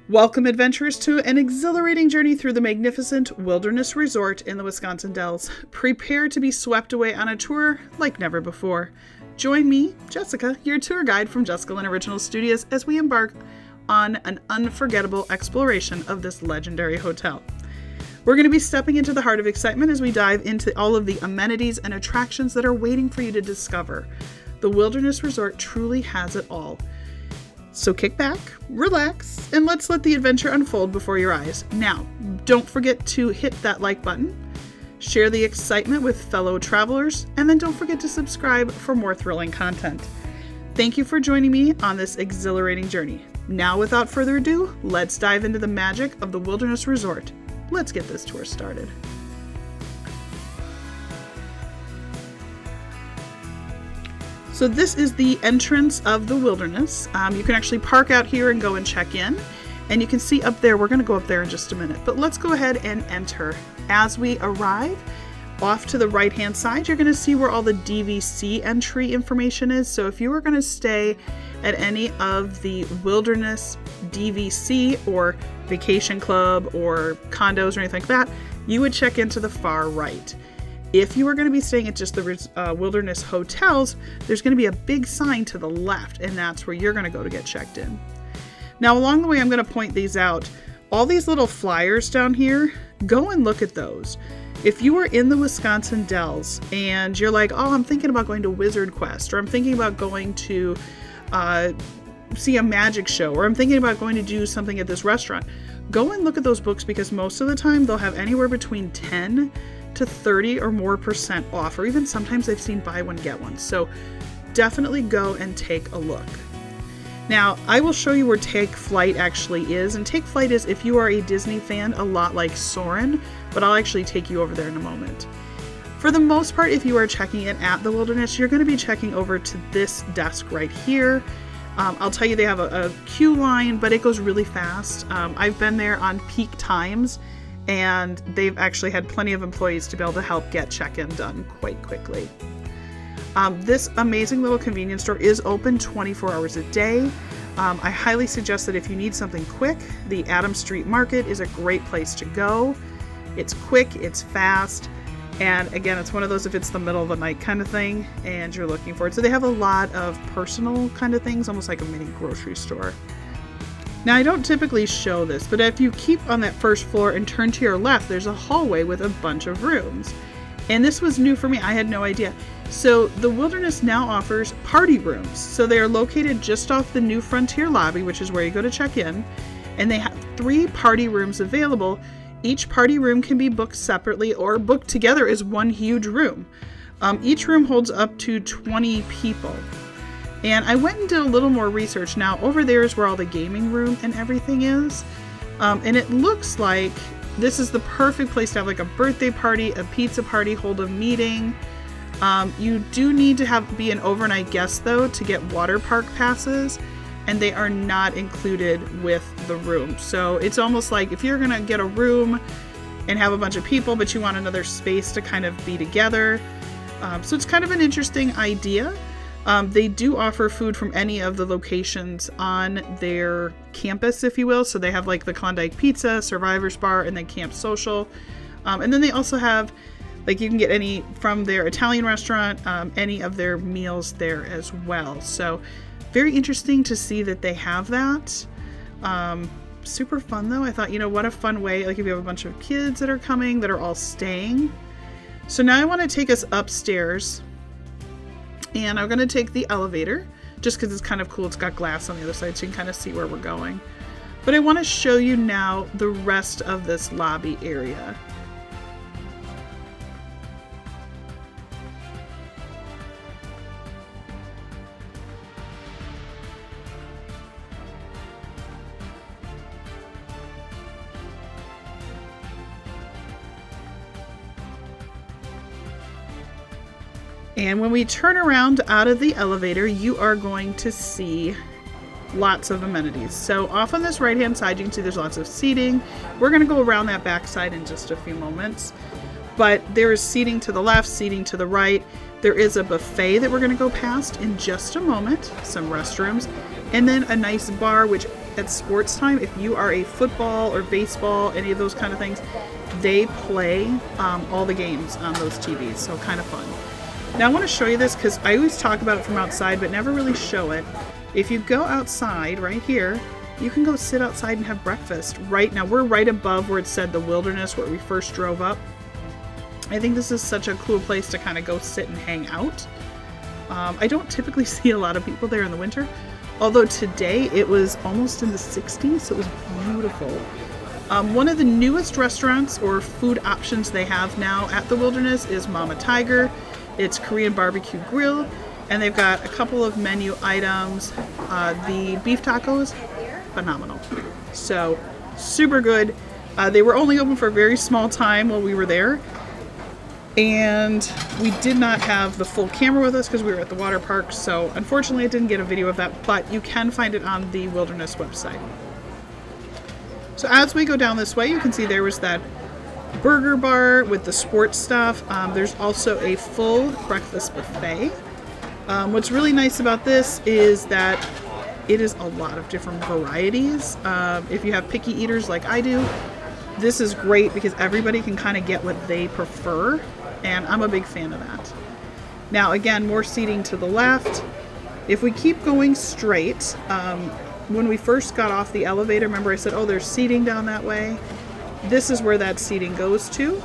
Welcome, adventurers, to an exhilarating journey through the magnificent wilderness resort in the Wisconsin Dells. Prepare to be swept away on a tour like never before. Join me, Jessica, your tour guide from Jessica Lynn Original Studios, as we embark on an unforgettable exploration of this legendary hotel. We're going to be stepping into the heart of excitement as we dive into all of the amenities and attractions that are waiting for you to discover. The wilderness resort truly has it all. So kick back, relax, and let's let the adventure unfold before your eyes. Now, don't forget to hit that like button, share the excitement with fellow travelers, and then don't forget to subscribe for more thrilling content. Thank you for joining me on this exhilarating journey. Now, without further ado, let's dive into the magic of the wilderness resort. Let's get this tour started. So this is the entrance of the wilderness. You can actually park out here and go and check in. And you can see up there, we're going to go up there in just a minute. But let's go ahead and enter. As we arrive, off to the right-hand side, you're going to see where all the DVC entry information is. So if you were going to stay at any of the wilderness DVC or vacation club or condos or anything like that, you would check into the far right. If you are going to be staying at just the wilderness hotels, there's going to be a big sign to the left, and that's where you're going to go to get checked in. Now, along the way, I'm going to point these out. All these little flyers down here, go and look at those. If you are in the Wisconsin Dells and you're like, oh, I'm thinking about going to Wizard Quest, or I'm thinking about going to see a magic show, or I'm thinking about going to do something at this restaurant, go and look at those books, because most of the time they'll have anywhere between 10 to 30 or more % off, or even sometimes I've seen buy one get one. So definitely go and take a look. Now I will show you where Take Flight actually is, and Take Flight is, if you are a Disney fan, a lot like Soarin', but I'll actually take you over there in a moment. For the most part, if you are checking in at the wilderness, you're going to be checking over to this desk right here. I'll tell you, they have a queue line, but it goes really fast. I've been there on peak times, and they've actually had plenty of employees to be able to help get check-in done quite quickly. This amazing little convenience store is open 24 hours a day. I highly suggest that if you need something quick, the Adams Street Market is a great place to go. It's quick, it's fast, and again, it's one of those if it's the middle of the night kind of thing and you're looking for it. So they have a lot of personal kind of things, almost like a mini grocery store. Now, I don't typically show this, but if you keep on that first floor and turn to your left, there's a hallway with a bunch of rooms. And this was new for me. I had no idea. So the Wilderness now offers party rooms. So they are located just off the New Frontier lobby, which is where you go to check in. And they have 3 party rooms available. Each party room can be booked separately or booked together as one huge room. Each room holds up to 20 people. And I went and did a little more research. Now, over there is where all the gaming room and everything is. And it looks like this is the perfect place to have like a birthday party, a pizza party, hold a meeting. You do need to be an overnight guest, though, to get water park passes. And they are not included with the room. So it's almost like if you're going to get a room and have a bunch of people, but you want another space to kind of be together. So it's kind of an interesting idea. They do offer food from any of the locations on their campus, if you will. So they have like the Klondike Pizza, Survivor's Bar, and then Camp Social. And then they also have, like, you can get any from their Italian restaurant, any of their meals there as well. So very interesting to see that they have that. Super fun though. I thought, what a fun way, like if you have a bunch of kids that are coming, that are all staying. So now I want to take us upstairs. And I'm going to take the elevator just because it's kind of cool. It's got glass on the other side so you can kind of see where we're going. But I want to show you now the rest of this lobby area. And when we turn around out of the elevator, you are going to see lots of amenities. So off on this right-hand side, you can see there's lots of seating. We're going to go around that back side in just a few moments. But there is seating to the left, seating to the right. There is a buffet that we're going to go past in just a moment, some restrooms, and then a nice bar, which at sports time, if you are a football or baseball, any of those kind of things, they play all the games on those TVs, so kind of fun. Now I want to show you this because I always talk about it from outside but never really show it. If you go outside right here, you can go sit outside and have breakfast. Right now we're right above where it said the Wilderness, where we first drove up. I think this is such a cool place to kind of go sit and hang out. I don't typically see a lot of people there in the winter, although today it was almost in the 60s, so it was beautiful. One of the newest restaurants or food options they have now at the Wilderness is Mama Tiger. It's Korean barbecue grill, and they've got a couple of menu items. The beef tacos, phenomenal. So super good. They were only open for a very small time while we were there, and we did not have the full camera with us because we were at the water park, so unfortunately I didn't get a video of that, but you can find it on the Wilderness website. So as we go down this way, you can see there was that burger bar with the sports stuff. There's also a full breakfast buffet. What's really nice about this is that it is a lot of different varieties. If you have picky eaters like I do, this is great because everybody can kind of get what they prefer, and I'm a big fan of that. Now again, more seating to the left. If we keep going straight, when we first got off the elevator, remember I said, oh, there's seating down that way? This is where that seating goes to,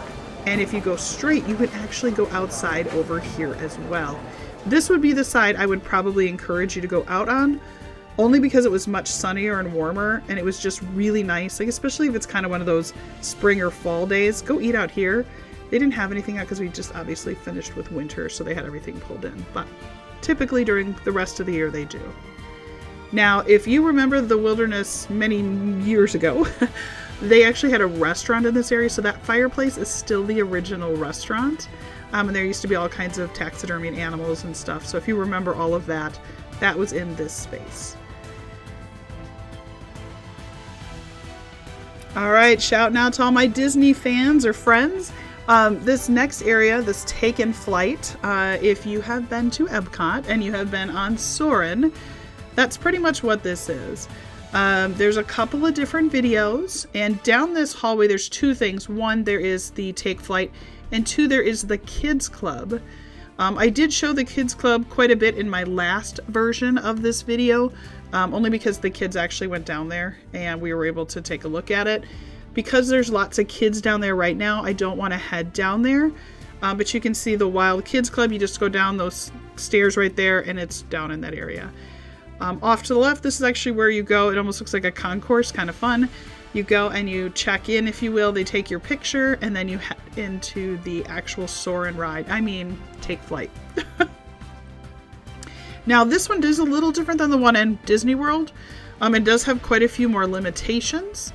and if you go straight, you can actually go outside over here as well. This would be the side I would probably encourage you to go out on, only because it was much sunnier and warmer, and it was just really nice, like especially if it's kind of one of those spring or fall days. Go eat out here. They didn't have anything out because we just obviously finished with winter, so they had everything pulled in, but typically during the rest of the year they do. Now, if you remember the Wilderness many years ago, they actually had a restaurant in this area, so that fireplace is still the original restaurant. And there used to be all kinds of taxidermy and animals and stuff. So if you remember all of that, that was in this space. All right, shout out to all my Disney fans or friends. This next area, this take in flight, if you have been to Epcot and you have been on Soarin', that's pretty much what this is. There's a couple of different videos, and down this hallway there's two things. One, there is the take flight, and two, there is the kids club. I did show the kids club quite a bit in my last version of this video, only because the kids actually went down there and we were able to take a look at it. Because there's lots of kids down there right now, I don't want to head down there, but you can see the Wild Kids Club. You just go down those stairs right there and it's down in that area. Off to the left, this is actually where you go. It almost looks like a concourse, kind of fun. You go and you check in, if you will. They take your picture, and then you head into the actual Soarin' ride. I mean, take flight. Now, this one is a little different than the one in Disney World. It does have quite a few more limitations.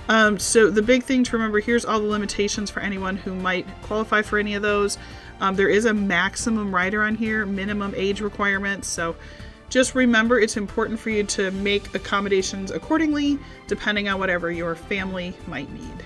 So the big thing to remember, here's all the limitations for anyone who might qualify for any of those. There is a maximum rider on here, minimum age requirements, so just remember it's important for you to make accommodations accordingly, depending on whatever your family might need.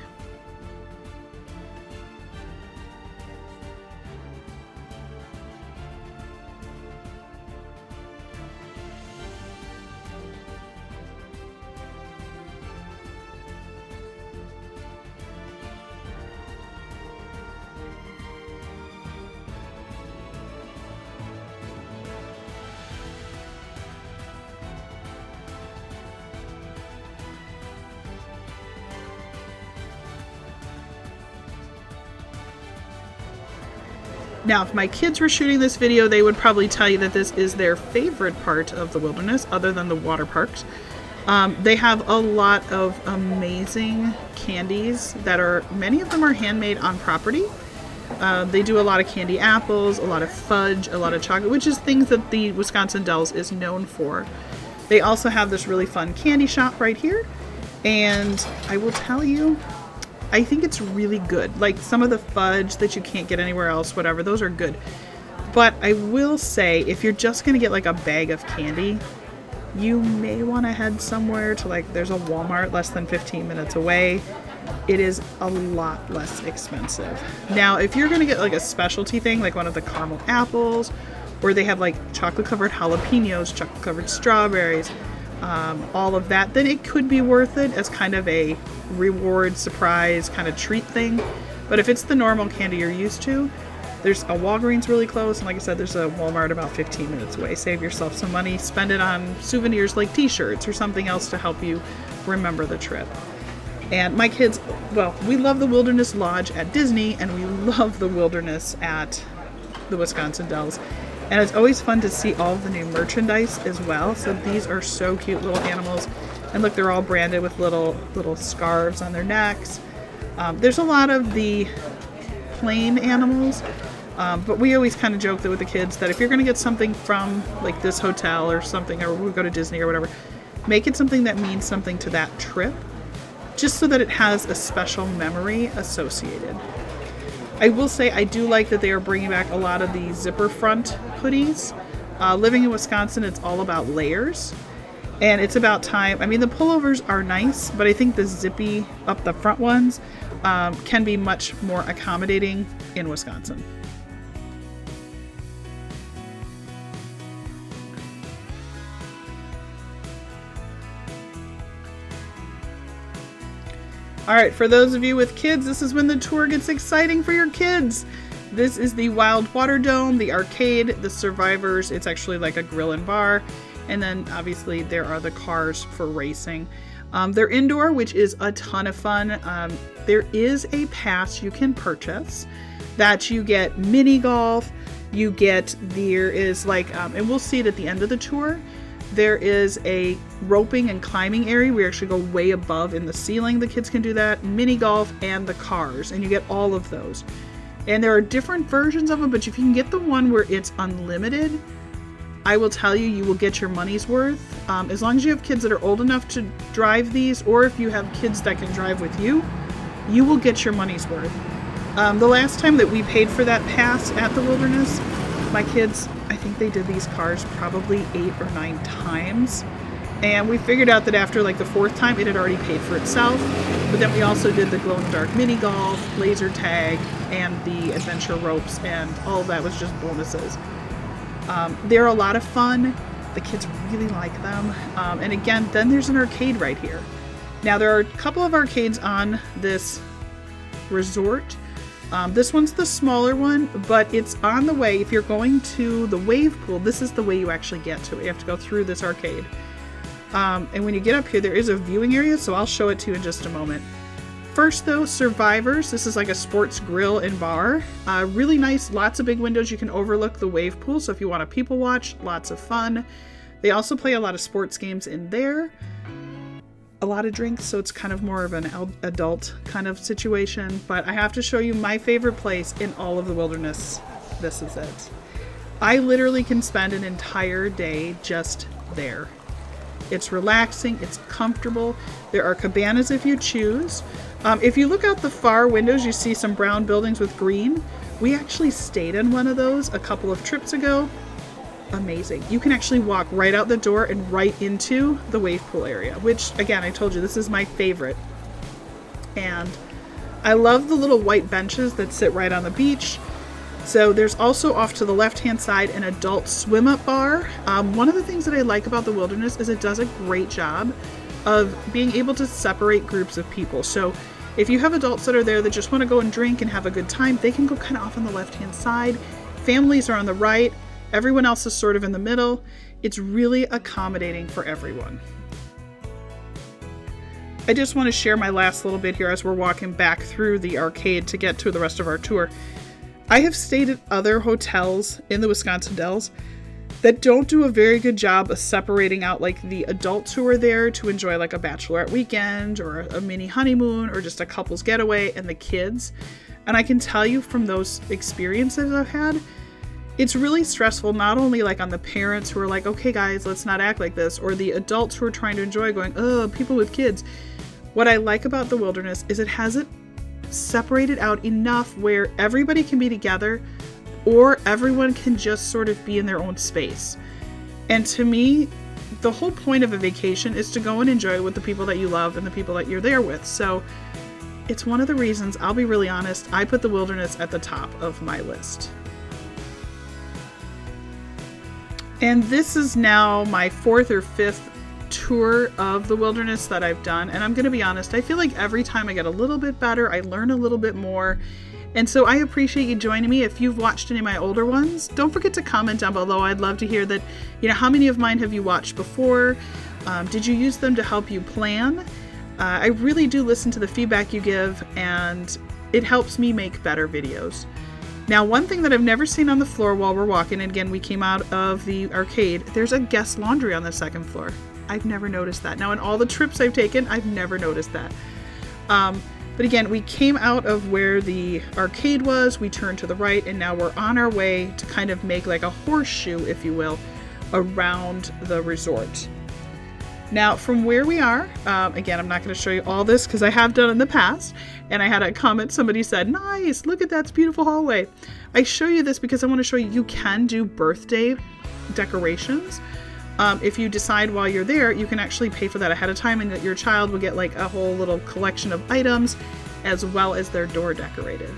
Now, if my kids were shooting this video, they would probably tell you that this is their favorite part of the Wilderness, other than the water parks. They have a lot of amazing candies that are, many of them are handmade on property. They do a lot of candy apples, a lot of fudge, a lot of chocolate, which is things that the Wisconsin Dells is known for. They also have this really fun candy shop right here, and I will tell you, I think it's really good. Like some of the fudge that you can't get anywhere else, whatever, those are good. But I will say, if you're just gonna get like a bag of candy, you may want to head somewhere to, like, there's a Walmart less than 15 minutes away. It is a lot less expensive. Now, if you're gonna get like a specialty thing, like one of the caramel apples, or they have like chocolate covered jalapenos, chocolate covered strawberries, all of that, then it could be worth it as kind of a reward, surprise, kind of treat thing. But if it's the normal candy you're used to, there's a Walgreens really close, and like I said, there's a Walmart about 15 minutes away. Save yourself some money, spend it on souvenirs like t-shirts or something else to help you remember the trip. And my kids, well, we love the Wilderness Lodge at Disney, and we love the Wilderness at the Wisconsin Dells. And it's always fun to see all of the new merchandise as well. So these are so cute little animals. And look, they're all branded with little scarves on their necks. There's a lot of the plain animals, but we always kind of joke that with the kids that if you're going to get something from like this hotel or something, or we go to Disney or whatever, make it something that means something to that trip, just so that it has a special memory associated. I will say I do like that they are bringing back a lot of the zipper front hoodies. Living in Wisconsin, it's all about layers, and it's about time. I mean, the pullovers are nice, but I think the zippy up the front ones can be much more accommodating in Wisconsin. All right, for those of you with kids, this is when the tour gets exciting for your kids. This is the Wildwater Dome, the arcade, the Survivors. It's actually like a grill and bar. And then obviously there are the cars for racing. They're indoor, which is a ton of fun. There is a pass you can purchase that you get mini golf. There is like, and we'll see it at the end of the tour. There is a roping and climbing area. We actually go way above in the ceiling. The kids can do that. Mini golf and the cars, and you get all of those. And there are different versions of them, but if you can get the one where it's unlimited, I will tell you, you will get your money's worth. As long as you have kids that are old enough to drive these, or if you have kids that can drive with you, you will get your money's worth. The last time that we paid for that pass at the Wilderness, my kids, I think they did these cars probably 8 or 9 times. And we figured out that after like the 4th time, it had already paid for itself. But then we also did the glow-in-the-dark mini golf, laser tag, and the adventure ropes, and all of that was just bonuses. They're a lot of fun. The kids really like them. And again, then there's an arcade right here. Now there are a couple of arcades on this resort. This one's the smaller one, but it's on the way. If you're going to the wave pool, this is the way you actually get to it. You have to go through this arcade. And when you get up here, there is a viewing area, so I'll show it to you in just a moment. First though, Survivors. This is like a sports grill and bar. Really nice, lots of big windows. You can overlook the wave pool, so if you want to people watch, lots of fun. They also play a lot of sports games in there. A lot of drinks, so it's kind of more of an adult kind of situation. But I have to show you my favorite place in all of the Wilderness. This is it. I literally can spend an entire day just there. It's relaxing, it's comfortable. There are cabanas if you choose. If you look out the far windows, you see some brown buildings with green. We actually stayed in one of those a couple of trips ago. Amazing. You can actually walk right out the door and right into the wave pool area, which again, I told you, this is my favorite. And I love the little white benches that sit right on the beach. So there's also off to the left-hand side an adult swim-up bar. One of the things that I like about the Wilderness is it does a great job of being able to separate groups of people. So if you have adults that are there that just want to go and drink and have a good time, they can go kind of off on the left-hand side. Families are on the right. Everyone else is sort of in the middle. It's really accommodating for everyone. I just want to share my last little bit here as we're walking back through the arcade to get to the rest of our tour. I have stayed at other hotels in the Wisconsin Dells that don't do a very good job of separating out like the adults who are there to enjoy like a bachelorette weekend or a mini honeymoon or just a couple's getaway, and the kids. And I can tell you from those experiences I've had, it's really stressful, not only like on the parents who are like, okay guys, let's not act like this, or the adults who are trying to enjoy going, oh, people with kids. What I like about the Wilderness is it has it separated out enough where everybody can be together or everyone can just sort of be in their own space. And to me, the whole point of a vacation is to go and enjoy it with the people that you love and the people that you're there with. So it's one of the reasons, I'll be really honest, I put the Wilderness at the top of my list. And this is now my 4th or 5th tour of the wilderness that I've done. And I'm going to be honest, I feel like every time I get a little bit better, I learn a little bit more. And so I appreciate you joining me. If you've watched any of my older ones, don't forget to comment down below. I'd love to hear that, how many of mine have you watched before? Did you use them to help you plan? I really do listen to the feedback you give, and it helps me make better videos. Now, one thing that I've never seen on the floor while we're walking, and again, we came out of the arcade, there's a guest laundry on the second floor. I've never noticed that. Now, in all the trips I've taken, I've never noticed that. But again, we came out of where the arcade was, we turned to the right, and now we're on our way to kind of make like a horseshoe, if you will, around the resort. Now, from where we are, again, I'm not going to show you all this because I have done in the past, and I had a comment, somebody said, nice, look at that beautiful hallway. I show you this because I want to show you can do birthday decorations. If you decide while you're there, you can actually pay for that ahead of time, and that your child will get like a whole little collection of items as well as their door decorated.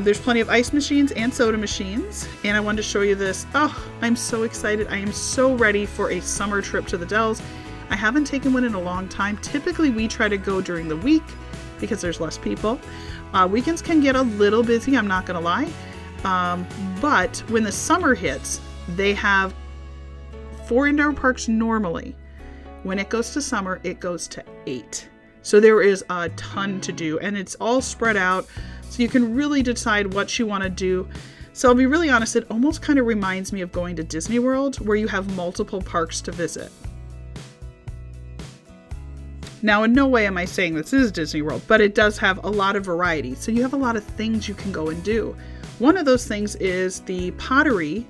There's plenty of ice machines and soda machines, and I wanted to show you this. Oh, I'm so excited. I am so ready for a summer trip to the Dells. I haven't taken one in a long time. Typically, we try to go during the week because there's less people. Weekends can get a little busy, I'm not gonna lie. But when the summer hits, they have 4 indoor parks normally. When it goes to summer, it goes to 8. So there is a ton to do, and it's all spread out, so you can really decide what you want to do. So I'll be really honest, it almost kind of reminds me of going to Disney World, where you have multiple parks to visit. Now, in no way am I saying this is Disney World, but it does have a lot of variety. So you have a lot of things you can go and do. One of those things is the pottery,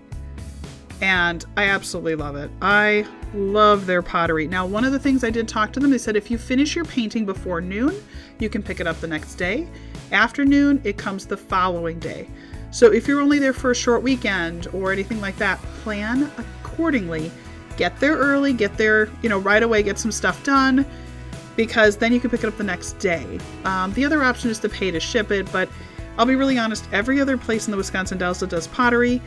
and I absolutely love it. I love their pottery. Now, one of the things I did talk to them, they said if you finish your painting before noon, you can pick it up the next day. After noon, it comes the following day. So if you're only there for a short weekend or anything like that, plan accordingly. Get there early, get there, right away, get some stuff done, because then you can pick it up the next day. The other option is to pay to ship it, but I'll be really honest, every other place in the Wisconsin Dells that does pottery,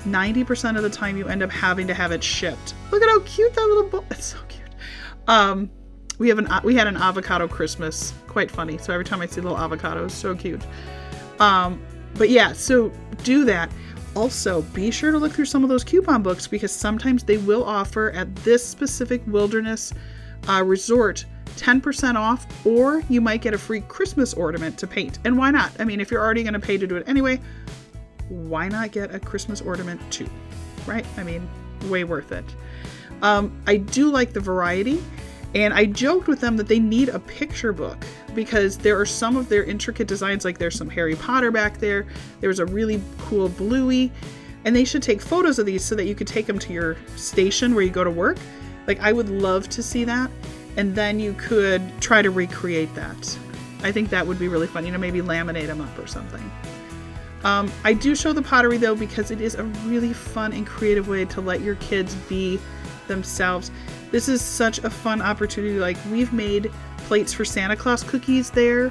90% of the time you end up having to have it shipped. Look at how cute that little bowl. It's so cute. We had an avocado Christmas. Quite funny. So every time I see little avocados, so cute. But yeah, so do that. Also, be sure to look through some of those coupon books, because sometimes they will offer at this specific wilderness resort 10% off, or you might get a free Christmas ornament to paint. And why not? I mean, if you're already going to pay to do it anyway, why not get a Christmas ornament too, right? I mean, way worth it. I do like the variety, and I joked with them that they need a picture book, because there are some of their intricate designs, like there's some Harry Potter back there. There's a really cool Bluey, and they should take photos of these so that you could take them to your station where you go to work. Like, I would love to see that, and then you could try to recreate that. I think that would be really fun, maybe laminate them up or something. I do show the pottery though, because it is a really fun and creative way to let your kids be themselves. This is such a fun opportunity. Like, we've made plates for Santa Claus cookies there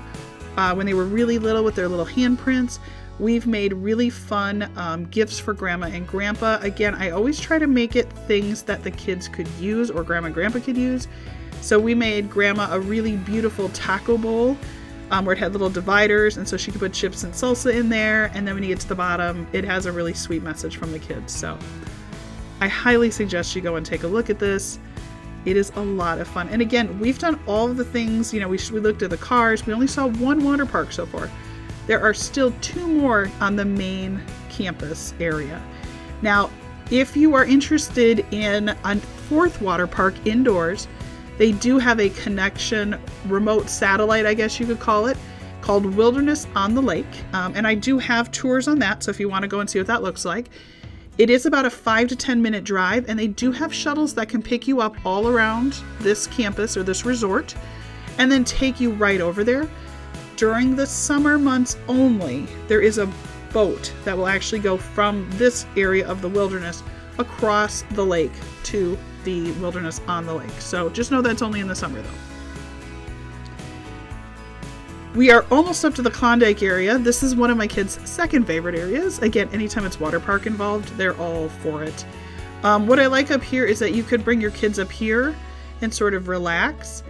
when they were really little with their little handprints. We've made really fun gifts for Grandma and Grandpa. Again, I always try to make it things that the kids could use or Grandma and Grandpa could use. So we made Grandma a really beautiful taco bowl where it had little dividers, and so she could put chips and salsa in there, and then when you get to the bottom, it has a really sweet message from the kids. So I highly suggest you go and take a look at this. It is a lot of fun. And again, we've done all of the things, we looked at the cars. We only saw one water park so far. There are still 2 more on the main campus area. Now, if you are interested in a 4th water park indoors, they do have a connection, remote satellite, I guess you could call it, called Wilderness on the Lake. And I do have tours on that, so if you want to go and see what that looks like. It is about a 5 to 10 minute drive, and they do have shuttles that can pick you up all around this campus or this resort and then take you right over there. During the summer months only, there is a boat that will actually go from this area of the wilderness across the lake to the Wilderness on the Lake. So just know that's only in the summer though. We are almost up to the Klondike area. This is one of my kids' second favorite areas. Again, anytime it's water park involved, they're all for it. What I like up here is that you could bring your kids up here and sort of relax.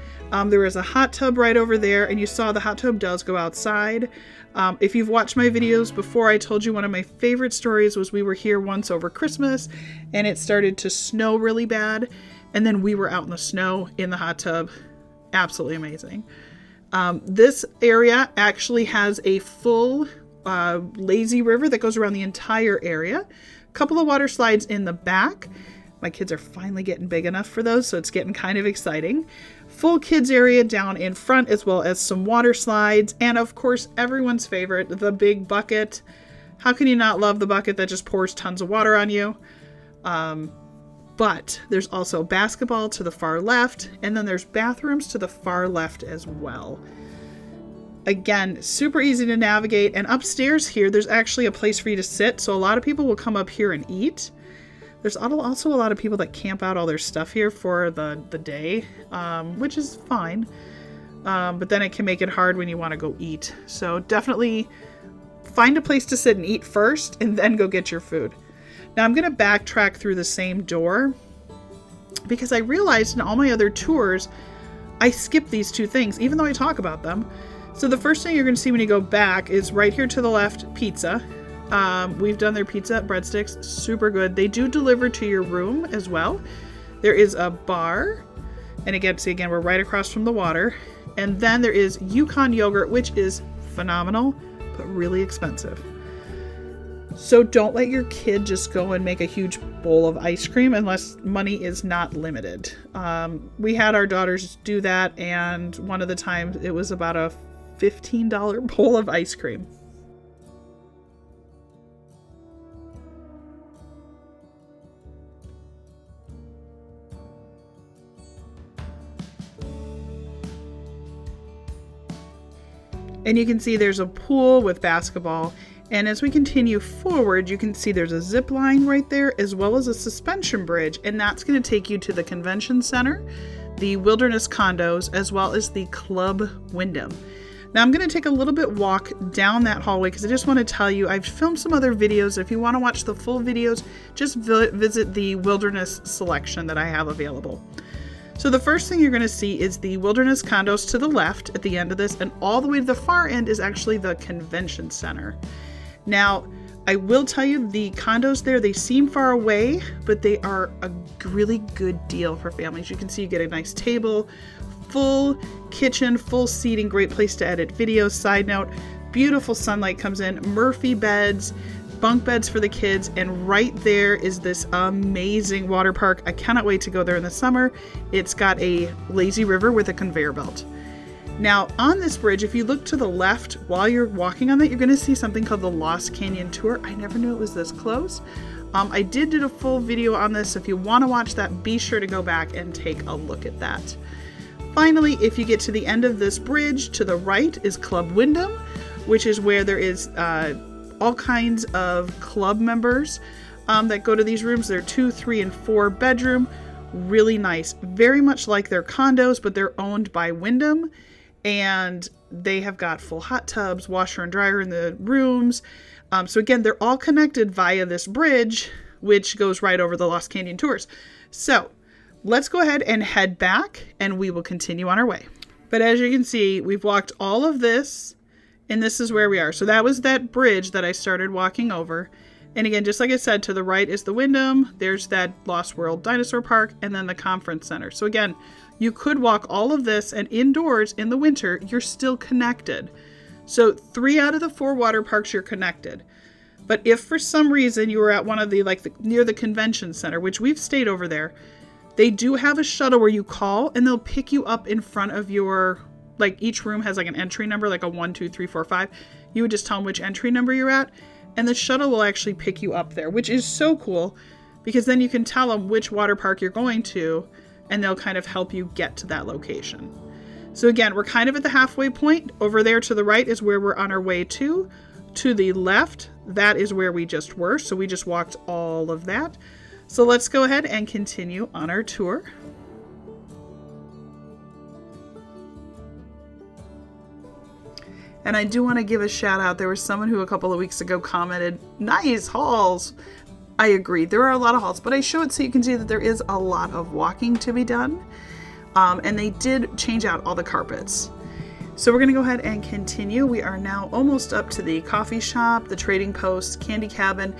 There is a hot tub right over there, and you saw the hot tub does go outside. If you've watched my videos before, I told you one of my favorite stories was we were here once over Christmas and it started to snow really bad, and then we were out in the snow in the hot tub. Absolutely amazing. This area actually has a full lazy river that goes around the entire area. A couple of water slides in the back. My kids are finally getting big enough for those, so it's getting kind of exciting. Full kids area down in front, as well as some water slides, and of course everyone's favorite, the big bucket. How can you not love the bucket that just pours tons of water on you? But there's also basketball to the far left, and then there's bathrooms to the far left as well. Again, super easy to navigate, and upstairs here there's actually a place for you to sit, so a lot of people will come up here and eat. There's also a lot of people that camp out all their stuff here for the day, which is fine. But then it can make it hard when you want to go eat. So definitely find a place to sit and eat first and then go get your food. Now I'm going to backtrack through the same door because I realized in all my other tours, I skip these two things, even though I talk about them. So the first thing you're going to see when you go back is right here to the left, pizza. We've done their pizza, breadsticks, super good. They do deliver to your room as well. There is a bar, and again, we're right across from the water. And then there is Yukon yogurt, which is phenomenal, but really expensive. So don't let your kid just go and make a huge bowl of ice cream unless money is not limited. We had our daughters do that, and one of the times it was about a $15 bowl of ice cream. And you can see there's a pool with basketball. And as we continue forward, you can see there's a zip line right there, as well as a suspension bridge. And that's going to take you to the convention center, the wilderness condos, as well as the Club Wyndham. Now I'm going to take a little bit walk down that hallway because I just want to tell you, I've filmed some other videos. If you want to watch the full videos, just visit the wilderness selection that I have available. So the first thing you're going to see is the wilderness condos to the left at the end of this, and all the way to the far end is actually the convention center. Now, I will tell you the condos there, they seem far away, but they are a really good deal for families. You can see you get a nice table, full kitchen, full seating, great place to edit videos. Side note, beautiful sunlight comes in, Murphy beds, bunk beds for the kids, and right there is this amazing water park. I cannot wait to go there in the summer. It's got a lazy river with a conveyor belt. Now on this bridge, if you look to the left while you're walking on it, you're going to see something called the Lost Canyon Tour. I never knew it was this close. I did a full video on this. If you want to watch that, be sure to go back and take a look at that. Finally, if you get to the end of this bridge, to the right is Club Wyndham, which is where there is all kinds of club members that go to these rooms. They're 2, 3, and 4 bedroom. Really nice. Very much like their condos, but they're owned by Wyndham. And they have got full hot tubs, washer and dryer in the rooms. So again, they're all connected via this bridge, which goes right over the Lost Canyon Tours. So let's go ahead and head back and we will continue on our way. But as you can see, we've walked all of this and this is where we are. So that was that bridge that I started walking over. And again, just like I said, to the right is the Wyndham. There's that Lost World Dinosaur Park and then the Conference Center. So again, you could walk all of this, and indoors in the winter, you're still connected. So 3 out of the 4 water parks, you're connected. But if for some reason you were at one of the, near the convention center, which we've stayed over there, they do have a shuttle where you call and they'll pick you up in front of your, each room has an entry number, like a 1, 2, 3, 4, 5. You would just tell them which entry number you're at, and the shuttle will actually pick you up there, which is so cool because then you can tell them which water park you're going to, and they'll kind of help you get to that location. So again, we're kind of at the halfway point. Over there to the right is where we're on our way to. To the left, that is where we just were. So we just walked all of that. So let's go ahead and continue on our tour. And I do want to give a shout out. There was someone who a couple of weeks ago commented, nice halls. I agree. There are a lot of halls, but I show it so you can see that there is a lot of walking to be done. and they did change out all the carpets. So we're going to go ahead and continue. We are now almost up to the coffee shop, the trading post, candy cabin,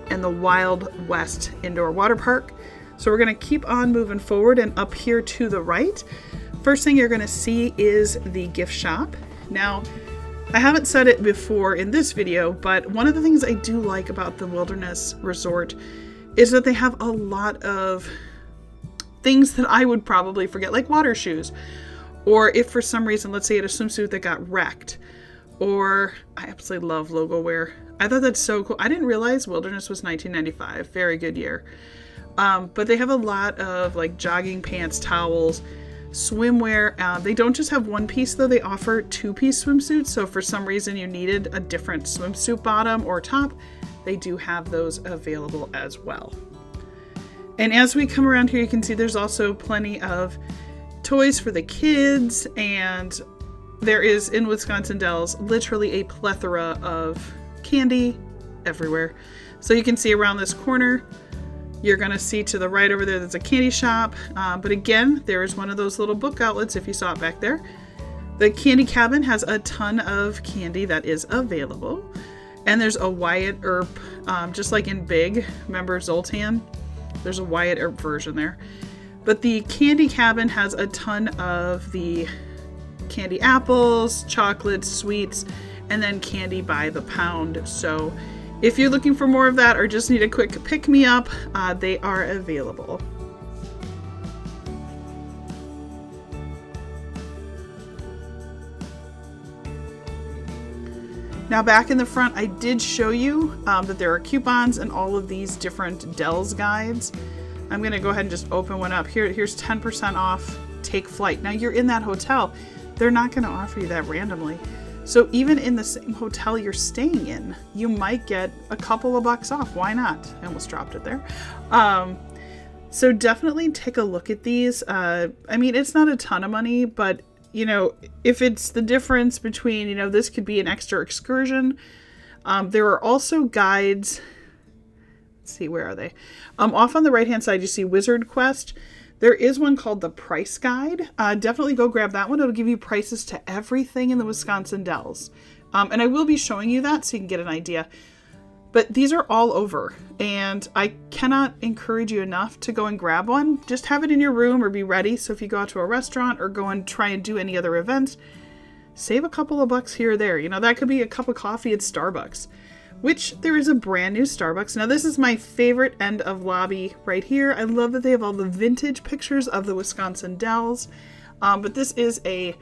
and the Wild West indoor water park. So we're going to keep on moving forward, and up here to the right, first thing you're going to see is the gift shop. Now, I haven't said it before in this video, but one of the things I do like about the Wilderness Resort is that they have a lot of things that I would probably forget, like water shoes. Or if for some reason, let's say you had a swimsuit that got wrecked, or I absolutely love logo wear. I thought that's so cool. I didn't realize Wilderness was 1995. Very good year. But they have a lot of like jogging pants, towels, swimwear. They don't just have one piece though. They offer 2-piece swimsuits. So if for some reason you needed a different swimsuit bottom or top, they do have those available as well. And as we come around here, you can see there's also plenty of toys for the kids, and there is in Wisconsin Dells literally a plethora of candy everywhere. So you can see around this corner, you're going to see to the right over there, there's a candy shop. But again, there is one of those little book outlets if you saw it back there. The candy cabin has a ton of candy that is available. And there's a Wyatt Earp, just like in Big, remember Zoltan? There's a Wyatt Earp version there. But the candy cabin has a ton of the candy apples, chocolates, sweets, and then candy by the pound. So if you're looking for more of that or just need a quick pick-me-up, they are available. Now back in the front, I did show you that there are coupons and all of these different Dells guides. I'm going to go ahead and just open one up. Here's 10% off Take Flight. Now you're in that hotel. They're not going to offer you that randomly. So even in the same hotel you're staying in, you might get a couple of bucks off. Why not? I almost dropped it there. So definitely take a look at these. I mean, it's not a ton of money, but you know, if it's the difference between, you know, this could be an extra excursion. There are also guides. Let's see, where are they? Off on the right hand side, you see Wizard Quest. There is one called the Price Guide. Definitely go grab that one. It'll give you prices to everything in the Wisconsin Dells. And I will be showing you that so you can get an idea. But these are all over, and I cannot encourage you enough to go and grab one. Just have it in your room or be ready. So if you go out to a restaurant or go and try and do any other events, save a couple of bucks here or there. You know, that could be a cup of coffee at Starbucks, which there is a brand new Starbucks. Now this is my favorite end of lobby right here. I love that they have all the vintage pictures of the Wisconsin Dells. But this is a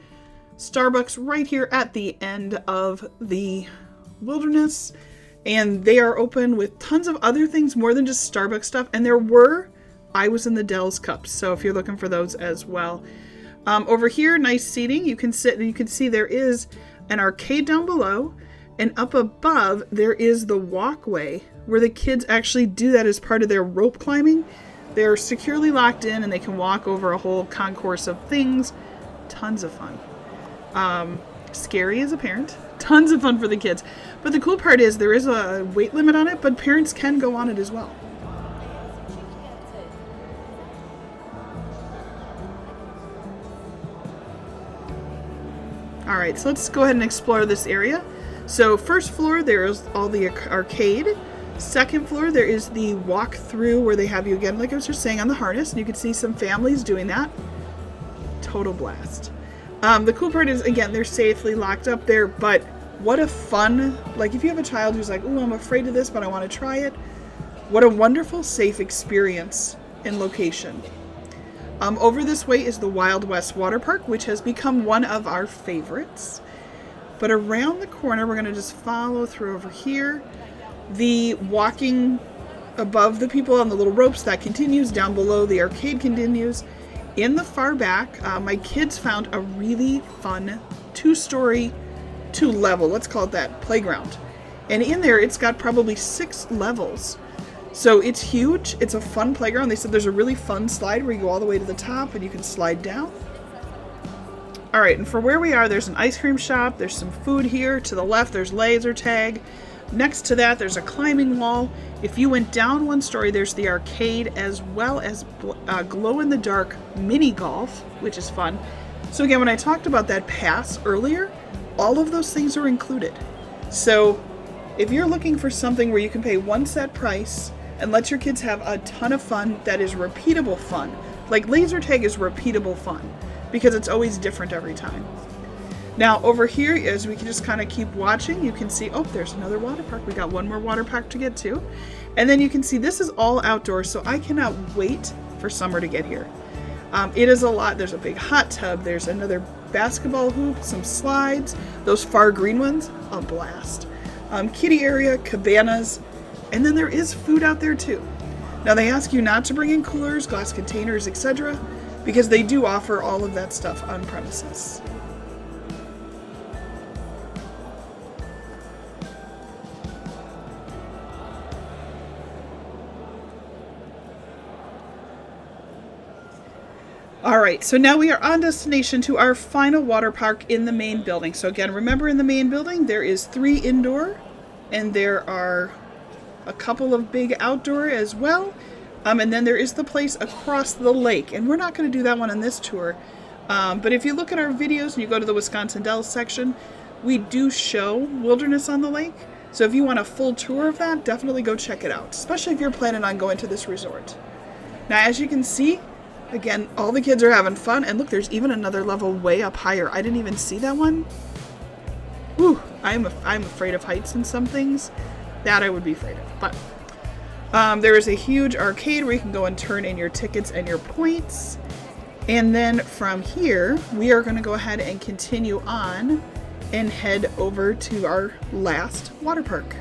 Starbucks right here at the end of the Wilderness. And they are open with tons of other things, more than just Starbucks stuff. And there were I Was in the Dells cups, so if you're looking for those as well. Over here, nice seating. You can sit and you can see there is an arcade down below. And up above, there is the walkway where the kids actually do that as part of their rope climbing. They're securely locked in and they can walk over a whole concourse of things. Tons of fun. Scary as a parent. Tons of fun for the kids. But the cool part is there is a weight limit on it, but parents can go on it as well. All right, so let's go ahead and explore this area. So first floor, there's all the arcade. Second floor, there is the walk through where they have you again, like I was just saying, on the harness. And you can see some families doing that. Total blast. The cool part is, again, they're safely locked up there, but what a fun, like if you have a child who's like, oh, I'm afraid of this, but I want to try it. What a wonderful, safe experience in location. Over this way is the Wild West Water Park, which has become one of our favorites. But around the corner, we're going to just follow through over here. The walking above the people on the little ropes, that continues. Down below, the arcade continues. In the far back, my kids found a really fun two-level, let's call it that, playground. And in there, it's got probably 6 levels. So it's huge. It's a fun playground. They said there's a really fun slide where you go all the way to the top and you can slide down. All right, and for where we are, there's an ice cream shop. There's some food here. To the left, there's laser tag. Next to that, there's a climbing wall. If you went down one story, there's the arcade as well as glow-in-the-dark mini golf, which is fun. So again, when I talked about that pass earlier, all of those things are included. So if you're looking for something where you can pay one set price and let your kids have a ton of fun that is repeatable fun, like laser tag is repeatable fun because it's always different every time. Now over here, as we can just kind of keep watching, you can see, oh, there's another water park. We got one more water park to get to. And then you can see this is all outdoors, so I cannot wait for summer to get here. It is a lot. There's a big hot tub. There's another basketball hoop, some slides. Those far green ones, a blast. Kiddie area, cabanas, and then there is food out there too. Now they ask you not to bring in coolers, glass containers, etc., because they do offer all of that stuff on premises. All right, so now we are on destination to our final water park in the main building. So again, remember in the main building, there is 3 indoor and there are a couple of big outdoor as well. And then there is the place across the lake. And we're not going to do that one on this tour. But if you look at our videos and you go to the Wisconsin Dells section, we do show Wilderness on the Lake. So if you want a full tour of that, definitely go check it out, especially if you're planning on going to this resort. Now, as you can see, again, all the kids are having fun. And look, there's even another level way up higher. I didn't even see that one. Whew, I'm afraid of heights and some things. That I would be afraid of. But there is a huge arcade where you can go and turn in your tickets and your points. And then from here, we are going to go ahead and continue on and head over to our last water park.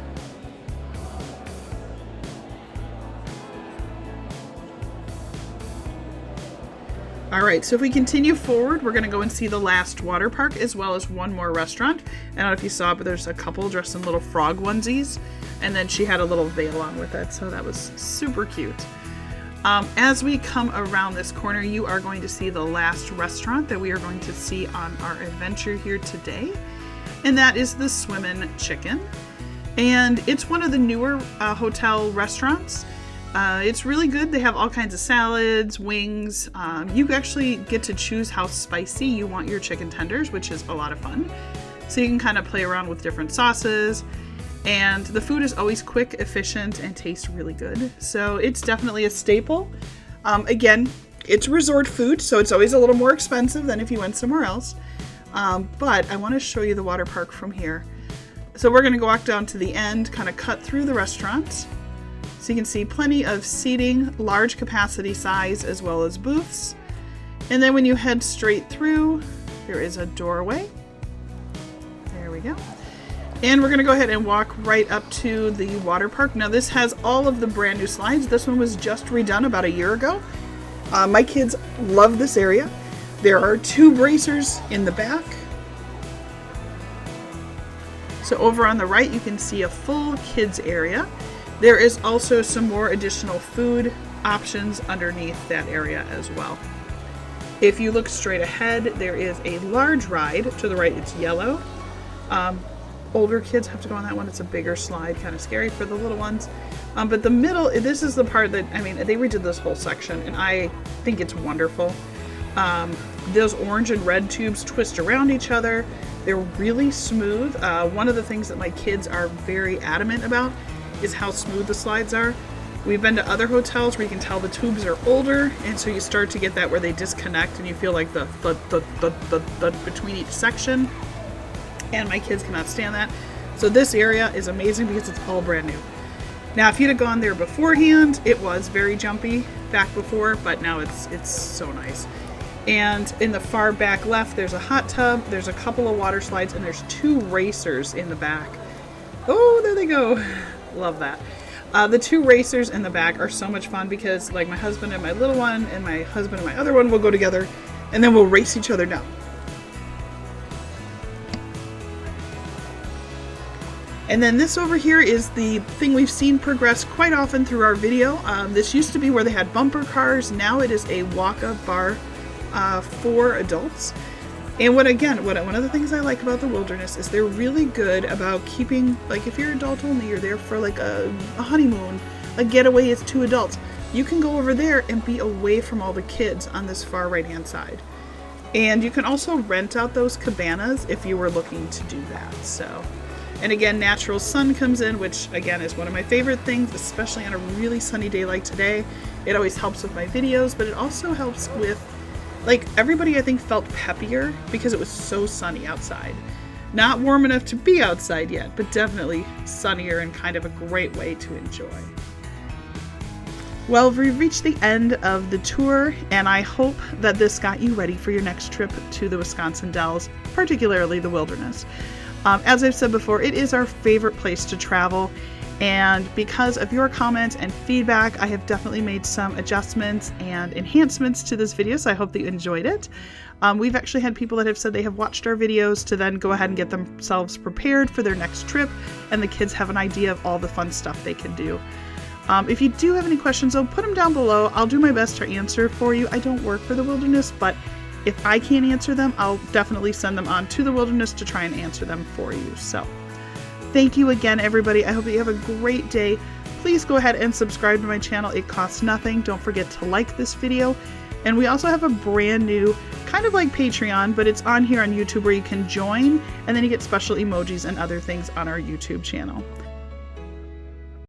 All right, so if we continue forward, we're going to go and see the last water park as well as one more restaurant. I don't know if you saw, but there's a couple dressed in little frog onesies, and then she had a little veil on with it, so that was super cute. As we come around this corner, you are going to see the last restaurant that we are going to see on our adventure here today, and that is the Swimm'n Chicken. And it's one of the newer hotel restaurants. It's really good. They have all kinds of salads, wings. You actually get to choose how spicy you want your chicken tenders, which is a lot of fun. So you can kind of play around with different sauces. And the food is always quick, efficient, and tastes really good. So it's definitely a staple. Again, it's resort food, so it's always a little more expensive than if you went somewhere else. But I want to show you the water park from here. So we're going to go walk down to the end, kind of cut through the restaurant. So you can see plenty of seating, large capacity size, as well as booths. And then when you head straight through, there is a doorway. There we go. And we're going to go ahead and walk right up to the water park. Now this has all of the brand new slides. This one was just redone about a year ago. My kids love this area. There are 2 bracers in the back. So over on the right, you can see a full kids area. There is also some more additional food options underneath that area as well. If you look straight ahead, there is a large ride. To the right, it's yellow. Older kids have to go on that one. It's a bigger slide, kind of scary for the little ones. But the middle, this is the part that, I mean, they redid this whole section, and I think it's wonderful. Those orange and red tubes twist around each other. They're really smooth. One of the things that my kids are very adamant about is how smooth the slides are. We've been to other hotels where you can tell the tubes are older, and so you start to get that where they disconnect and you feel like the between each section, and my kids cannot stand that. So this area is amazing because it's all brand new. Now if you'd have gone there beforehand, it was very jumpy back before, but now it's so nice. And in the far back left, there's a hot tub, there's a couple of water slides, and there's 2 racers in the back. Oh, there they go. Love that. The 2 racers in the back are so much fun because like my husband and my little one and my husband and my other one will go together and then we'll race each other down. And then this over here is the thing we've seen progress quite often through our video. This used to be where they had bumper cars. Now it is a walk-up bar for adults. And one of the things I like about the Wilderness is they're really good about keeping, like if you're adult only, you're there for like a honeymoon, a getaway is 2 adults. You can go over there and be away from all the kids on this far right hand side. And you can also rent out those cabanas if you were looking to do that. So, and again, natural sun comes in, which again is one of my favorite things, especially on a really sunny day like today. It always helps with my videos, but it also helps with, like, everybody I think felt peppier because it was so sunny outside. Not warm enough to be outside yet, but definitely sunnier and kind of a great way to enjoy. Well, we've reached the end of the tour, and I hope that this got you ready for your next trip to the Wisconsin Dells, particularly the Wilderness. As I've said before, it is our favorite place to travel, and because of your comments and feedback, I have definitely made some adjustments and enhancements to this video, so I hope that you enjoyed it. We've actually had people that have said they have watched our videos to then go ahead and get themselves prepared for their next trip, and the kids have an idea of all the fun stuff they can do. If you do have any questions, though, put them down below. I'll do my best to answer for you. I don't work for the Wilderness, but if I can't answer them, I'll definitely send them on to the Wilderness to try and answer them for you. So thank you again, everybody. I hope that you have a great day. Please go ahead and subscribe to my channel. It costs nothing. Don't forget to like this video. And we also have a brand new, kind of like Patreon, but it's on here on YouTube where you can join, and then you get special emojis and other things on our YouTube channel.